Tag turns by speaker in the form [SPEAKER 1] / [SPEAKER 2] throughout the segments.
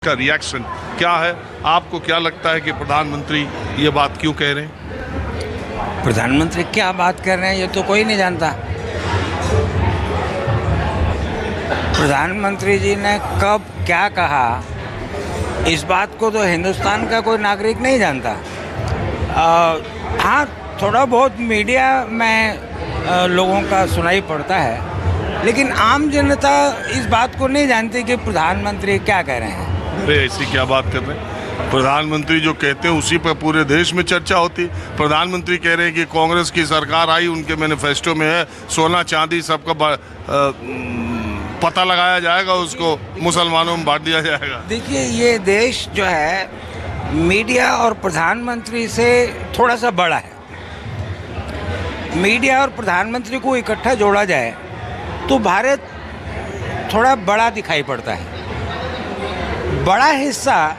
[SPEAKER 1] का रिएक्शन क्या है? आपको क्या लगता है कि प्रधानमंत्री ये बात क्यों कह रहे हैं?
[SPEAKER 2] प्रधानमंत्री क्या बात कर रहे हैं ये तो कोई नहीं जानता। प्रधानमंत्री जी ने कब क्या कहा इस बात को तो हिंदुस्तान का कोई नागरिक नहीं जानता। हाँ, थोड़ा बहुत मीडिया में लोगों का सुनाई पड़ता है, लेकिन आम जनता इस बात को नहीं जानती कि प्रधानमंत्री क्या कह रहे हैं।
[SPEAKER 1] अरे ऐसी क्या बात कर रहे हैं? प्रधानमंत्री जो कहते हैं उसी पर पूरे देश में चर्चा होती है। प्रधानमंत्री कह रहे हैं कि कांग्रेस की सरकार आई, उनके मैनिफेस्टो में है सोना चांदी सबका पता लगाया जाएगा, उसको मुसलमानों में बांट दिया जाएगा।
[SPEAKER 2] देखिए, ये देश जो है मीडिया और प्रधानमंत्री से थोड़ा सा बड़ा है। मीडिया और प्रधानमंत्री को इकट्ठा जोड़ा जाए तो भारत थोड़ा बड़ा दिखाई पड़ता है। बड़ा हिस्सा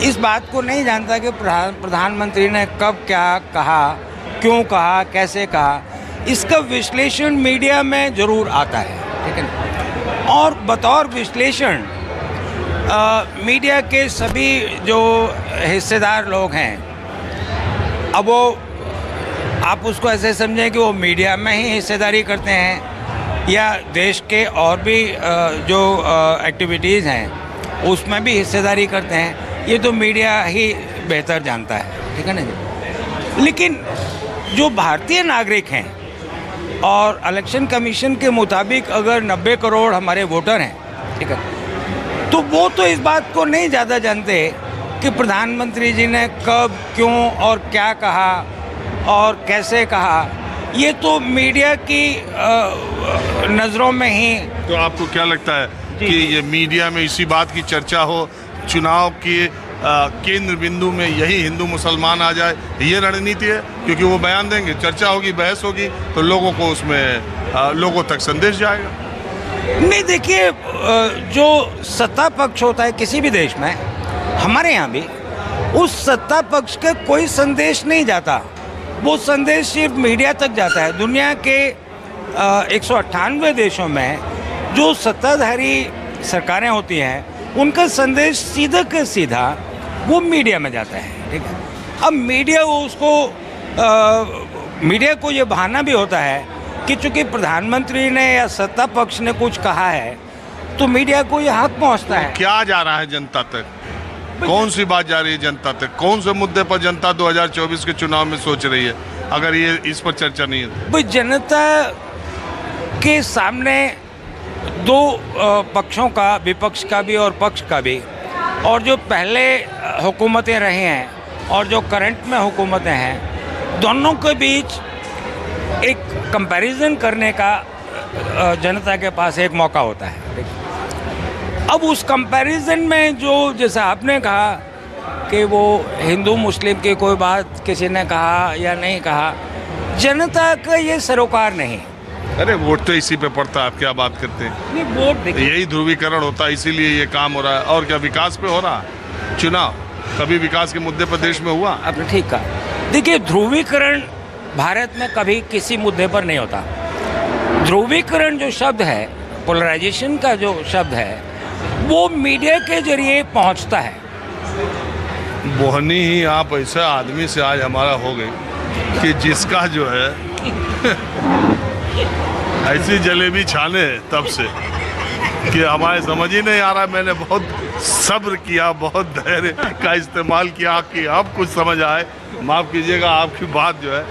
[SPEAKER 2] इस बात को नहीं जानता कि प्रधानमंत्री ने कब क्या कहा, क्यों कहा, कैसे कहा। इसका विश्लेषण मीडिया में ज़रूर आता है, ठीक है ना। और बतौर विश्लेषण मीडिया के सभी जो हिस्सेदार लोग हैं, अब वो आप उसको ऐसे समझें कि वो मीडिया में ही हिस्सेदारी करते हैं या देश के और भी जो एक्टिविटीज़ हैं उसमें भी हिस्सेदारी करते हैं, ये तो मीडिया ही बेहतर जानता है, ठीक है ना जी। लेकिन जो भारतीय नागरिक हैं और इलेक्शन कमीशन के मुताबिक अगर 90 करोड़ हमारे वोटर हैं, ठीक है, तो वो तो इस बात को नहीं ज़्यादा जानते कि प्रधानमंत्री जी ने कब, क्यों और क्या कहा और कैसे कहा। ये तो मीडिया की नज़रों में ही।
[SPEAKER 1] तो आपको क्या लगता है कि ये मीडिया में इसी बात की चर्चा हो, चुनाव के केंद्र बिंदु में यही हिंदू मुसलमान आ जाए, ये रणनीति है? क्योंकि वो बयान देंगे, चर्चा होगी, बहस होगी, तो लोगों को उसमें लोगों तक संदेश जाएगा।
[SPEAKER 2] नहीं, देखिए, जो सत्ता पक्ष होता है किसी भी देश में, हमारे यहाँ भी, उस सत्ता पक्ष का कोई संदेश नहीं जाता। वो संदेश सिर्फ मीडिया तक जाता है। दुनिया के 198 देशों में जो सत्ताधारी सरकारें होती हैं उनका संदेश सीधा का सीधा वो मीडिया में जाता है, ठीक है। अब मीडिया मीडिया को ये बहाना भी होता है कि चूँकि प्रधानमंत्री ने या सत्ता पक्ष ने कुछ कहा है तो मीडिया को ये हक पहुँचता है।
[SPEAKER 1] क्या जा रहा है जनता तक? कौन सी बात जा रही है जनता तक? कौन से मुद्दे पर जनता 2024 के चुनाव में सोच रही है, अगर ये इस पर चर्चा नहीं है?
[SPEAKER 2] भाई, जनता के सामने दो पक्षों का, विपक्ष का भी और पक्ष का भी, और जो पहले हुकूमतें रही हैं और जो करंट में हुकूमतें हैं, दोनों के बीच एक कंपैरिजन करने का जनता के पास एक मौका होता है। अब उस कंपैरिजन में जो, जैसा आपने कहा कि वो हिंदू मुस्लिम की कोई बात किसी ने कहा या नहीं कहा, जनता का ये सरोकार नहीं।
[SPEAKER 1] अरे वोट तो इसी पे पड़ता है, आप क्या बात करते हैं?
[SPEAKER 2] नहीं, वोट
[SPEAKER 1] यही ध्रुवीकरण होता है, इसीलिए ये काम हो रहा है। और क्या विकास पे हो रहा है चुनाव? कभी विकास के मुद्दे पर देश में हुआ?
[SPEAKER 2] आपने ठीक कहा। देखिए, ध्रुवीकरण भारत में कभी किसी मुद्दे पर नहीं होता। ध्रुवीकरण जो शब्द है, पोलराइजेशन का जो शब्द है, वो मीडिया के जरिए पहुंचता है।
[SPEAKER 1] बोहनी ही आप ऐसा आदमी से आज हमारा हो गई कि जिसका जो है ऐसी जलेबी छाने तब से कि हमारे समझ ही नहीं आ रहा। मैंने बहुत सब्र किया, बहुत धैर्य का इस्तेमाल किया कि अब कुछ समझ आए। माफ़ कीजिएगा, आपकी बात जो है